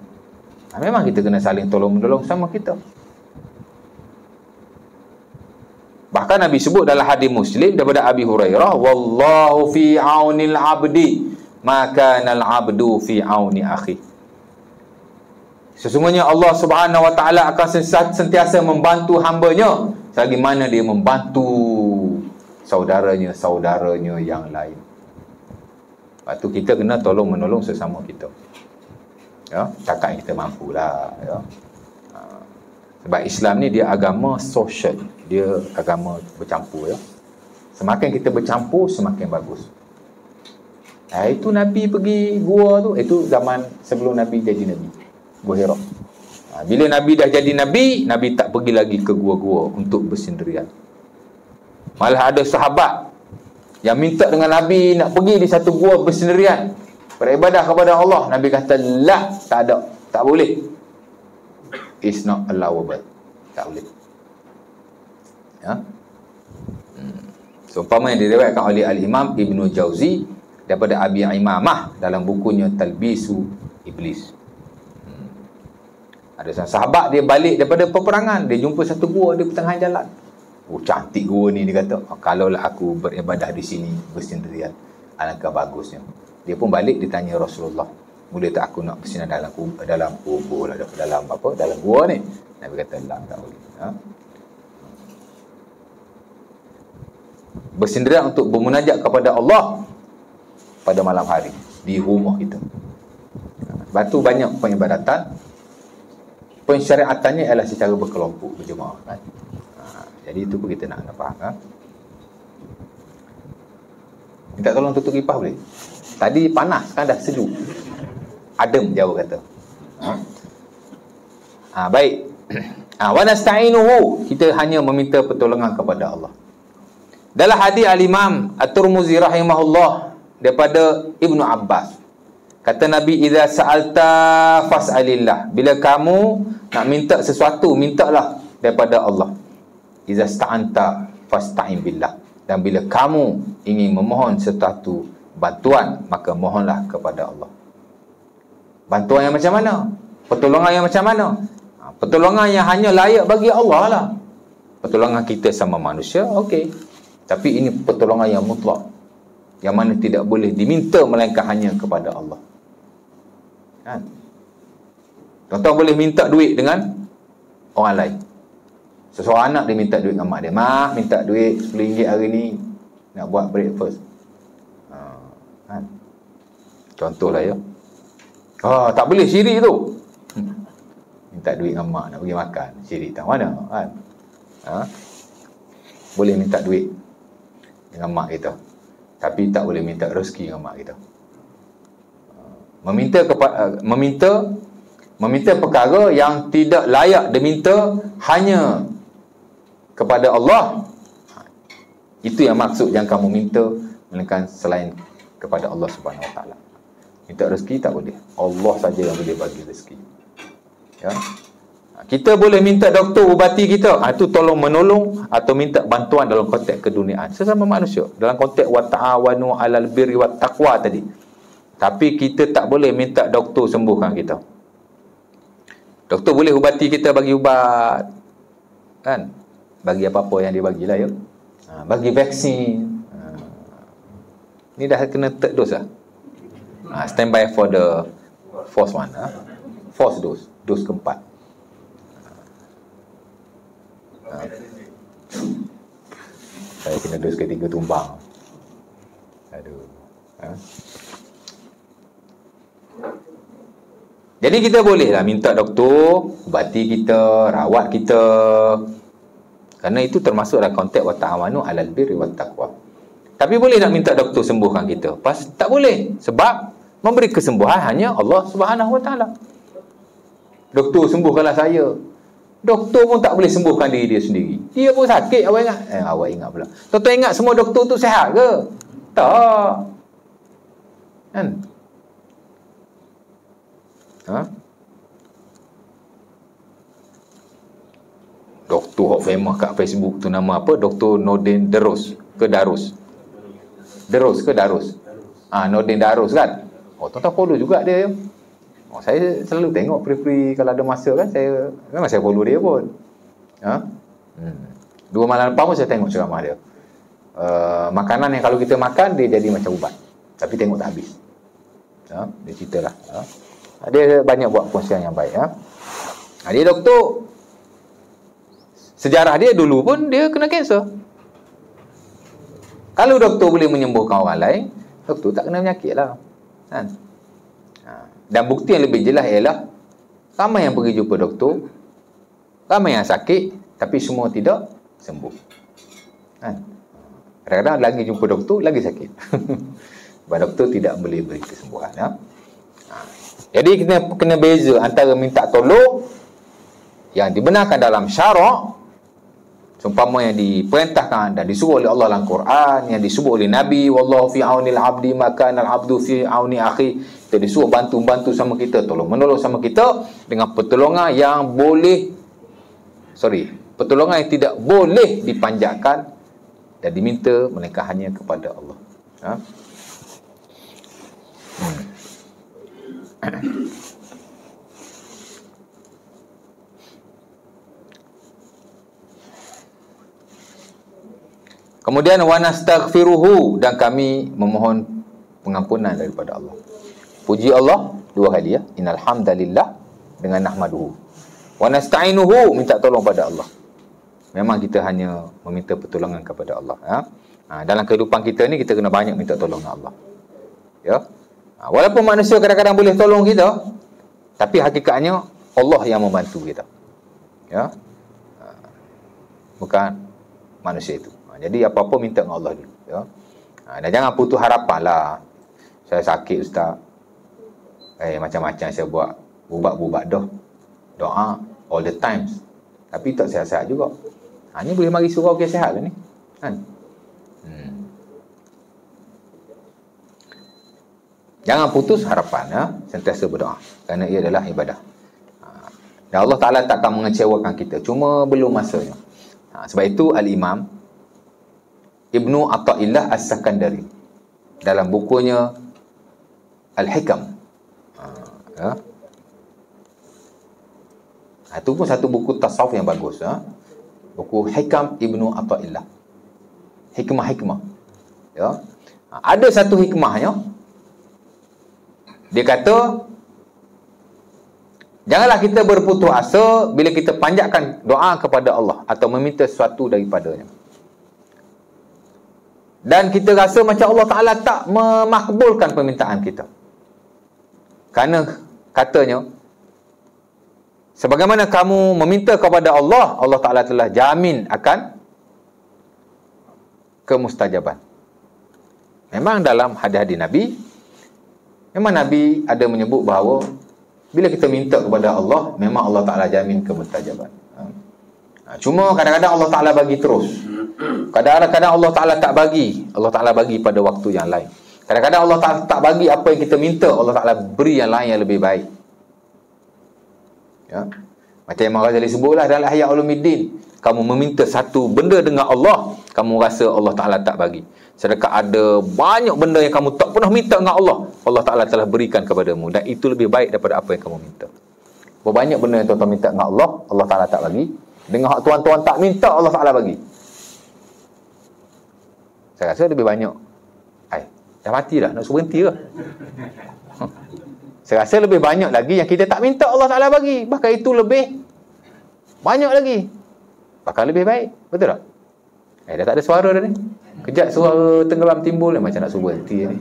Memang kita kena saling tolong-menolong sama kita. Bahkan Nabi sebut dalam hadis Muslim daripada Abi Hurairah, wallahu fi aunil abdi maka nal abdu fi auni akhi. Sesungguhnya Allah Subhanahu wa taala akan sentiasa membantu hamba-Nya selagi mana dia membantu saudaranya yang lain. Lepas tu kita kena tolong menolong sesama kita. Ya, cakap yang kita mampulah, ya. Sebab Islam ni dia agama sosial, dia agama bercampur, ya. Semakin kita bercampur semakin bagus. Itu Nabi pergi gua tu, itu zaman sebelum Nabi jadi Nabi, Gua Hira. Bila Nabi dah jadi Nabi, Nabi tak pergi lagi ke gua-gua untuk bersendirian. Malah ada sahabat yang minta dengan Nabi nak pergi di satu gua bersendirian beribadah kepada Allah. Nabi kata, la, tak ada, tak boleh. It's not allowable. Tak boleh. Ya. Seumpama yang diriwayatkan oleh Al-Imam Ibnu Jauzi daripada Abi Imamah dalam bukunya Talbisu Iblis. Ada seorang sahabat, dia balik daripada peperangan, dia jumpa satu gua di pertengahan jalan. Oh, cantik gua ni, dia kata. Kalaulah aku beribadah di sini bersendirian, alangkah bagusnya. Dia pun balik, dia tanya Rasulullah, boleh tak aku nak bersinar dalam kubur, dalam gua ni? Nabi kata, lah, tak boleh. Bersendirian untuk bermunajat kepada Allah pada malam hari di rumah kita. Sebab tu banyak peribadatan, pensyariatannya ialah secara berkelompok, berjemaah, kan? Jadi itu pun kita nak faham. Minta tolong tutup kipas boleh? Tadi panas, kan dah sejuk. Adem, jauh kata. Baik. Wa nasta'inuhu, kita hanya meminta pertolongan kepada Allah. Dalam hadis Al-Imam At-Tirmizi rahimahullah daripada Ibnu Abbas, kata Nabi, idza sa'alta fas'alillah, bila kamu nak minta sesuatu, mintalah daripada Allah. Idza sta'anta fasta'in billah, dan bila kamu ingin memohon sesuatu bantuan, maka mohonlah kepada Allah. Bantuan yang macam mana? Pertolongan yang macam mana? Pertolongan yang hanya layak bagi Allah lah. Pertolongan kita sama manusia, okey. Tapi ini pertolongan yang mutlak, yang mana tidak boleh diminta melainkan hanya kepada Allah. Kan? Tuan-tuan boleh minta duit dengan orang lain. Seseorang anak dia minta duit dengan mak dia. Mak, minta duit RM10 hari ni nak buat breakfast. Kan? Contohlah, ya. Tak boleh syirik tu. Minta duit dengan mak nak pergi makan, syirik tak mana, kan? Boleh minta duit dengan mak kita, tapi tak boleh minta rezeki dengan mak kita. Meminta perkara yang tidak layak diminta hanya kepada Allah, itu yang maksud yang kamu minta, melainkan selain kepada Allah Subhanahu Wa Taala. Minta rezeki tak boleh, Allah saja yang boleh bagi rezeki. Ya. Kita boleh minta doktor ubati kita, itu tolong menolong atau minta bantuan dalam konteks keduniaan sesama manusia, dalam konteks wa ta'awanu 'alal birri wat taqwa tadi. Tapi kita tak boleh minta doktor sembuhkan kita. Doktor boleh ubati kita, bagi ubat, kan? Bagi apa-apa yang dia bagilah, ya. Bagi vaksin. Ni dah kena third dose lah. Stand by for the fourth one. Fourth dose, dose keempat. Saya kena dos ketiga tumbang. Aduh. Jadi kita bolehlah minta doktor ubati kita, rawat kita, kerana itu termasuk dalam konteks wa ta'awanu 'alal birri wat taqwa. Tapi boleh nak minta doktor sembuhkan kita? Tak boleh, sebab memberi kesembuhan hanya Allah Subhanahu Wa Taala. Doktor sembuhkanlah saya. Doktor pun tak boleh sembuhkan diri dia sendiri. Dia pun sakit, awak ingat? Awak ingat pula. Tuan-tuan ingat semua doktor tu sihat ke? Tak. Kan? Doktor yang famous kat Facebook tu nama apa? Dr. Nordin Darus ke Darus? Darus ke Darus? Nordin Darus kan? Tuan-tuan follow juga dia. Saya selalu tengok free-free kalau ada masa kan, memang saya follow dia pun. Dua malam lepas pun saya tengok ceramah dia. Makanan yang kalau kita makan dia jadi macam ubat, tapi tengok tak habis. Dia ceritalah. Dia banyak buat perkongsian yang baik. Dia doktor. Sejarah dia dulu pun dia kena kanser. Kalau doktor boleh menyembuhkan orang lain, doktor tak kena penyakit lah kan? Dan bukti yang lebih jelas ialah ramai yang pergi jumpa doktor, ramai yang sakit, tapi semua tidak sembuh kan? Kadang-kadang lagi jumpa doktor lagi sakit. Sebab doktor tidak boleh beri kesembuhan. Jadi kita kena beza antara minta tolong yang dibenarkan dalam syarak, seumpama yang diperintahkan dan disuruh oleh Allah dalam Quran, yang disebut oleh Nabi, wallahu fi aunil abdi maka al abdu fi auni akhi. Kita disuruh bantu sama kita, tolong-menolong sama kita dengan pertolongan yang pertolongan yang tidak boleh dipanjatkan dan diminta melainkan hanya kepada Allah. Kemudian wa nastaghfiruhu, dan kami memohon pengampunan daripada Allah. Puji Allah dua kali ya. Innal hamdalillah dengan nahmaduhu. Wa nasta'inuhu, minta tolong pada Allah. Memang kita hanya meminta pertolongan kepada Allah. Dalam kehidupan kita ni kita kena banyak minta tolong dengan Allah. Ya. Walaupun manusia kadang-kadang boleh tolong kita, tapi hakikatnya Allah yang membantu kita. Ya. Bukan manusia itu. Jadi apa-apa minta dengan Allah dulu. Ya. Dan jangan putus harapan lah. Saya sakit ustaz. Macam-macam saya buat. Bubat-bubat dah. Doa all the times. Tapi tak sihat-sihat juga. Ni boleh mari surau ke sihat lah ni. Kan? Jangan putus harapan. Ya. Sentiasa berdoa. Kerana ia adalah ibadah. Dan Allah Ta'ala takkan mengecewakan kita. Cuma belum masanya. Sebab itu Al-Imam Ibnu Atha'illah As-Sakandari dalam bukunya Al-Hikam, itu pun satu buku tasawuf yang bagus, buku Hikam Ibnu Atha'illah, hikmah-hikmah. Ya. Ada satu hikmahnya, dia kata janganlah kita berputus asa bila kita panjatkan doa kepada Allah atau meminta sesuatu daripadanya dan kita rasa macam Allah Ta'ala tak memakbulkan permintaan kita. Kerana katanya, sebagaimana kamu meminta kepada Allah, Allah Ta'ala telah jamin akan kemustajaban. Memang dalam hadis-hadis Nabi, memang Nabi ada menyebut bahawa bila kita minta kepada Allah, memang Allah Ta'ala jamin kemustajaban. Cuma kadang-kadang Allah Ta'ala bagi terus. Kadang-kadang Allah Ta'ala tak bagi. Allah Ta'ala bagi pada waktu yang lain. Kadang-kadang Allah Ta'ala tak bagi apa yang kita minta, Allah Ta'ala beri yang lain yang lebih baik. Ya. Macam Imam Ghazali sebutlah dalam Ihya Ulumuddin, kamu meminta satu benda dengan Allah, kamu rasa Allah Ta'ala tak bagi. Sedangkan ada banyak benda yang kamu tak pernah minta dengan Allah, Allah Ta'ala telah berikan kepadamu, dan itu lebih baik daripada apa yang kamu minta. Banyak benda yang tuan-tuan minta dengan Allah, Allah Ta'ala tak bagi. Dengan hak tuan-tuan tak minta, Allah Ta'ala bagi. Saya rasa lebih banyak. Dah mati dah, nak suruh berhenti ke? Saya rasa lebih banyak lagi yang kita tak minta, Allah Ta'ala bagi. Bahkan itu lebih banyak lagi. Bahkan lebih baik. Betul tak? Dah tak ada suara dah ni. Kejap suara tenggelam timbul, macam nak suruh berhenti ni.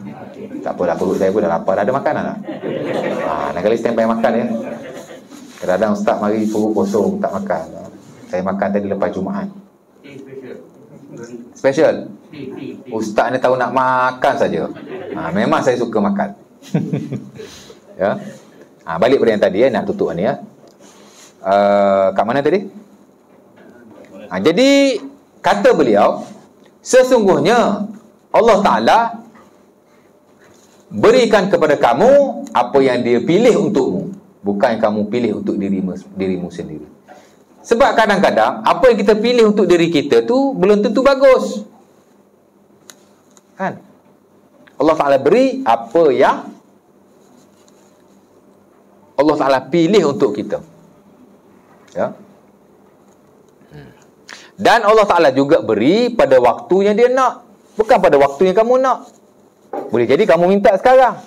Tak apalah, perut saya pun dah lapar. Dah ada makanan tak? Nak kali standby makan ya. Kadang-kadang ustaz mari perut kosong, tak makan. Saya makan tadi lepas Jumaat. Special. Ustaz ni tahu nak makan saja. Memang saya suka makan. Ya. Balik pada yang tadi ya, nak tutup ni ya. Kat mana tadi? Jadi kata beliau, sesungguhnya Allah Ta'ala berikan kepada kamu apa yang dia pilih untukmu, bukan yang kamu pilih untuk dirimu sendiri. Sebab kadang-kadang apa yang kita pilih untuk diri kita tu belum tentu bagus. Kan? Allah Ta'ala beri apa yang Allah Ta'ala pilih untuk kita. Ya. Dan Allah Ta'ala juga beri pada waktu yang dia nak, bukan pada waktu yang kamu nak. Boleh jadi kamu minta sekarang,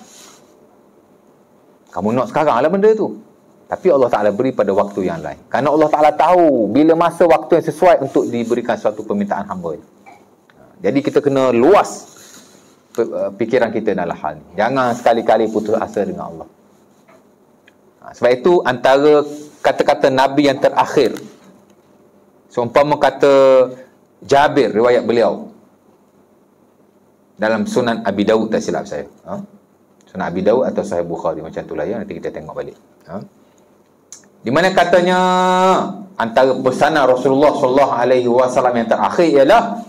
kamu nak sekarang lah benda tu, tapi Allah Ta'ala beri pada waktu yang lain. Kerana Allah Ta'ala tahu bila masa waktu yang sesuai untuk diberikan suatu permintaan hamba. Jadi kita kena luas fikiran kita dalam hal ni. Jangan sekali-kali putus asa dengan Allah. Sebab itu antara kata-kata Nabi yang terakhir, seumpama kata Jabir, riwayat beliau dalam Sunan Abi Dawud, tak silap saya, Sunan Abi Dawud atau Sahih Bukhari, macam itulah ya, nanti kita tengok balik. Di mana katanya antara pesanan Rasulullah SAW yang terakhir ialah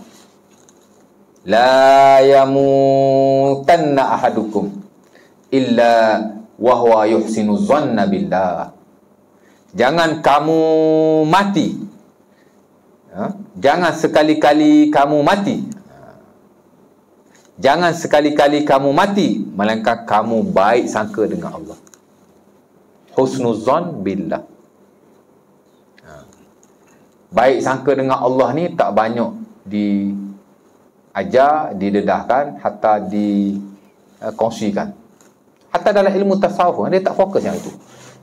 la yamutanna ahadukum illa wa huwa yuhsinu dhanna billah. Jangan kamu mati, jangan sekali-kali kamu mati, jangan sekali-kali kamu mati melainkan kamu baik sangka dengan Allah. Husnuzan billah. Baik sangka dengan Allah ni tak banyak diajar, didedahkan, hatta dikongsikan. Hatta dalam ilmu tasawuf dia tak fokus yang itu.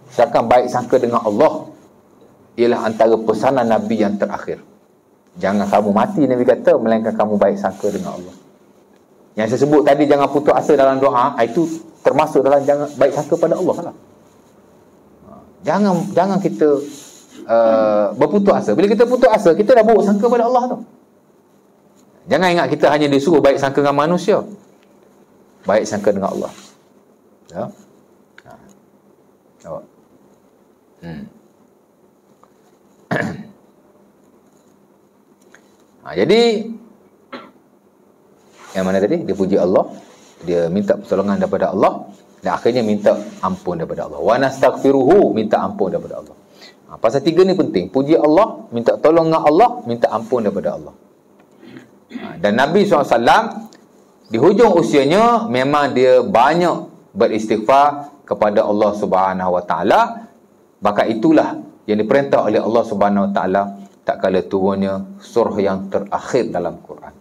Sedangkan baik sangka dengan Allah ialah antara pesanan Nabi yang terakhir. Jangan kamu mati, Nabi kata, melainkan kamu baik sangka dengan Allah. Yang saya sebut tadi, jangan putus asa dalam doa, itu termasuk dalam jangan baik sangka pada Allah lah. Jangan kita berputus asa. Bila kita putus asa, kita dah buruk sangka pada Allah tu. Jangan ingat kita hanya disuruh baik sangka dengan manusia, baik sangka dengan Allah. Ya. Awak. Jadi yang mana tadi? Dia puji Allah, dia minta pertolongan daripada Allah, dan akhirnya minta ampun daripada Allah. Wa nastaghfiruhu, minta ampun daripada Allah. Pasal tiga ni penting. Puji Allah, minta tolong dengan Allah, minta ampun daripada Allah. Dan Nabi SAW di hujung usianya memang dia banyak beristighfar kepada Allah Subhanahu Wa Taala. Maka itulah yang diperintah oleh Allah Subhanahu Wa Taala tak kala turunnya surah yang terakhir dalam Quran.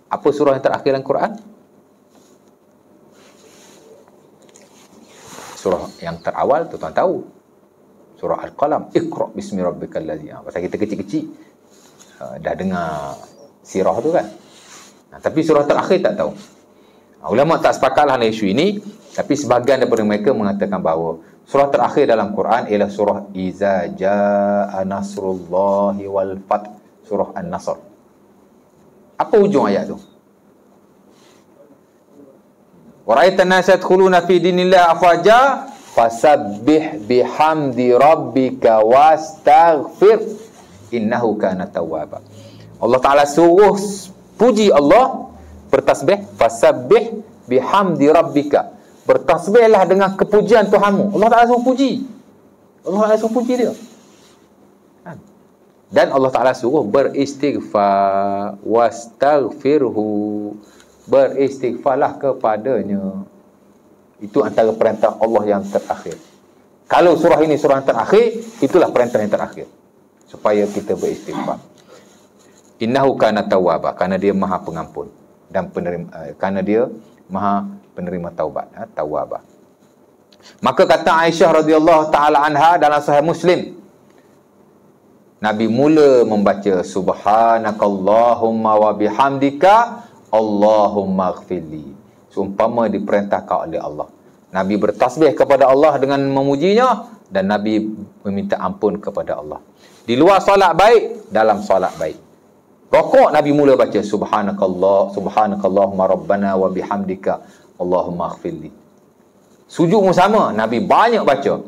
Apa surah yang terakhir dalam Quran? Surah yang terawal tu tuan tahu. Surah Al-Qalam. Iqra bismi rabbikal ladzi. Pasal kita kecil-kecil dah dengar sirah tu kan. Tapi surah terakhir tak tahu. Ulama tak sepakatlah dalam isu ini, tapi sebahagian daripada mereka mengatakan bahawa surah terakhir dalam Quran ialah surah Iza Jaa Nasrullahi wal Fath, surah An-Nasr. Apa hujung ayat tu? Wa ra'aitan nasa yadkhuluna fi dinillahi afwaja fasabbih bihamdi rabbika wastaghfir innahu kana tawwaba. Allah Ta'ala suruh puji Allah, bertasbih, fasabbih bihamdi rabbika, bertasbihlah dengan kepujian Tuhanmu. Allah Ta'ala suruh puji. Allah Ta'ala suruh puji dia. Dan Allah Ta'ala suruh beristighfar, wastaghfirhu, beristighfarlah kepadanya. Itu antara perintah Allah yang terakhir. Kalau surah ini surah yang terakhir, itulah perintah yang terakhir, supaya kita beristighfar. Innahu kana tawwaba, kerana dia maha pengampun dan penerima, kerana dia maha penerima taubat, tawwaba. Maka kata Aisyah radhiyallahu taala anha dalam Sahih Muslim, Nabi mula membaca subhanakallahumma wa bihamdika Allahumma ighfirli. Seumpama diperintahkan oleh Allah, Nabi bertasbih kepada Allah dengan memujinya, dan Nabi meminta ampun kepada Allah. Di luar solat baik, dalam solat baik. Rokok Nabi mula baca subhanakallahumma rabbana wa bihamdika Allahumma ighfirli. Sujud pun sama, Nabi banyak baca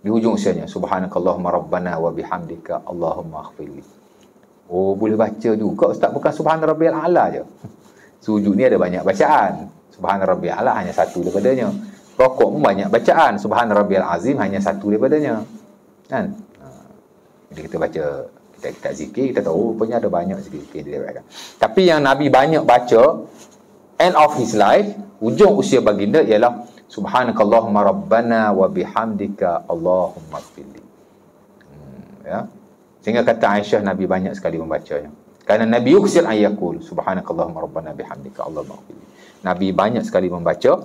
di hujung usianya, subhanakallahumma rabbana wa bihamdika Allahumma ighfirli. Oh, boleh baca juga ustaz, bukan subhana rabbiyal a'la je. Sujud ni ada banyak bacaan. Subhana rabbiyal a'la hanya satu daripadanya. Rokok pun banyak bacaan. Subhana rabbiyal azim hanya satu daripadanya. Kan? Jadi kita baca, kita zikir, kita tahu rupanya ada banyak zikir diriwayatkan. Tapi yang Nabi banyak baca end of his life, hujung usia baginda, ialah Subhanakallahumma rabbana wa bihamdika Allahumma ighfirli. Ya. Sehingga kata Aisyah, Nabi banyak sekali membacanya. Kerana Nabi yuksir an yaqul subhanakallahumma rabbana bihamdika Allahumma ighfirli. Nabi banyak sekali membaca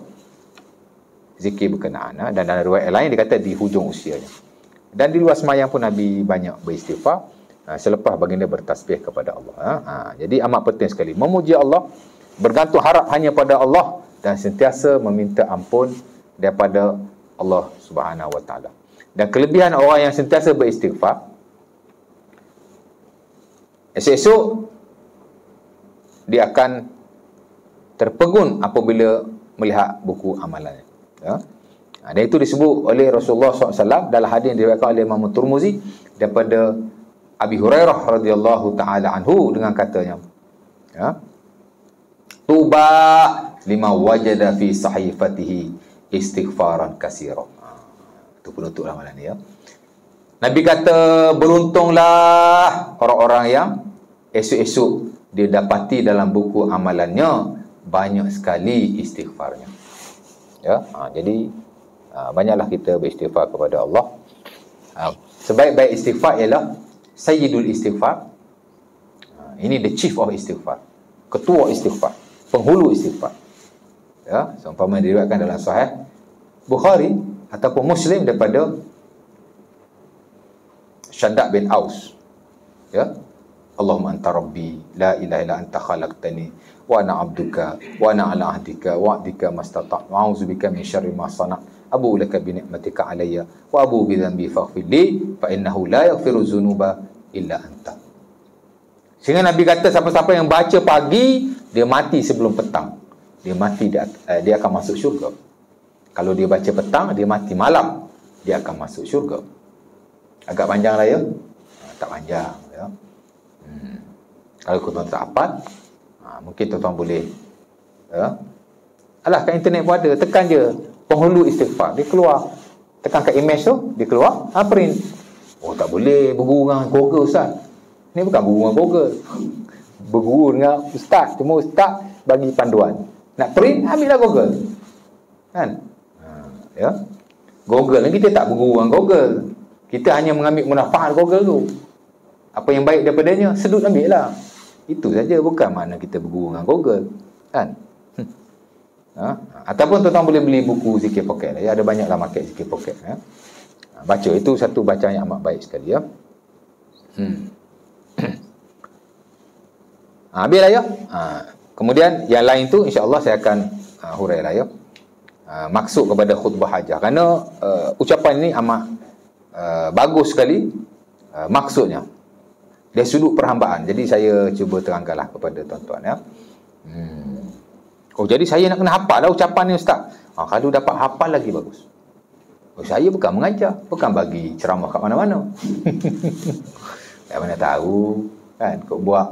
zikir berkenaan, dan dalam riwayat lain dia kata di hujung usianya. Dan di luar sembahyang pun Nabi banyak beristighfar selepas baginda bertasbih kepada Allah. Jadi amat penting sekali memuji Allah, bergantung harap hanya pada Allah, dan sentiasa meminta ampun daripada Allah Subhanahu Wa Taala. Dan kelebihan orang yang sentiasa beristighfar, esok-esok dia akan terpegun apabila melihat buku amalannya. Ya. Dan itu disebut oleh Rasulullah SAW dalam hadis yang diriwayatkan oleh Imam Tirmizi daripada Abi Hurairah radhiyallahu taala anhu dengan katanya, ya, tuba lima wajada fi sahifatihi istighfaran katsira. Itu penutup ramalan dia. Nabi kata, beruntunglah orang-orang yang esok-esok dia dapati dalam buku amalannya banyak sekali istighfarnya. Ya, jadi banyaklah kita beristighfar kepada Allah. Sebaik-baik istighfar ialah sayyidul istighfar. Ini the chief of istighfar, ketua istighfar, penghulu istighfar. Ya, seumpama diriwayatkan dalam Sahih Bukhari ataupun Muslim daripada Shaddad bin Aus. Ya, Allahumma anta rabbi la ilaha illa anta khalaqtani wa ana abduka wa ana ala ahdika wa wa'dika mastata' wa a'udzubika min syarri ma sana' abu laka bi ni'matika alayya wa abu bi dhanbi faghfir li fa innahu la yaghfiru dzunuba illa anta. Sehingga Nabi kata siapa-siapa yang baca pagi, dia mati sebelum petang, dia mati, dia akan masuk syurga. Kalau dia baca petang, dia mati malam, dia akan masuk syurga. Agak panjang lah ya? Tak panjang ya. Kalau tuan-tuan tak hafal, mungkin tuan-tuan boleh alah, kat internet pun ada, tekan je penghulu istighfar, dia keluar. Tekan kat image tu, dia keluar, print. Oh, tak boleh berguru dengan Google Ustaz. Ni bukan berguru dengan Google, berguru dengan Ustaz. Cuma Ustaz bagi panduan. Nak print, ambillah Google, kan? Ya, Google ni kita tak berguru dengan Google, kita hanya mengambil manfaat Google tu. Apa yang baik daripadanya, sedut ambil lah. Itu saja, bukan makna kita berguru dengan Google, kan? Ataupun tuan-tuan boleh beli buku Zikir Pocket ya. Ada banyaklah market Zikir Pocket ya. Baca, itu satu bacaan yang amat baik sekali ya. Habislah ya. Kemudian yang lain tu insya-Allah saya akan hurailah ya. Maksud kepada khutbah hajah, kerana ucapan ini amat bagus sekali maksudnya dari sudut perhambaan. Jadi saya cuba terangkanlah kepada tuan-tuan ya. Oh, jadi saya nak kena hafal lah ucapan ni Ustaz. Kalau dapat hafal lagi bagus. Oh, saya bukan mengajar, bukan bagi ceramah kat mana-mana. Tak mana tahu kan, kau buat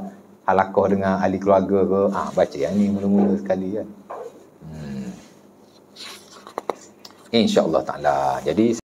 halaqah dengan ahli keluarga ke, baca yang ni mula-mula sekali kan. InsyaAllah ta'ala. Jadi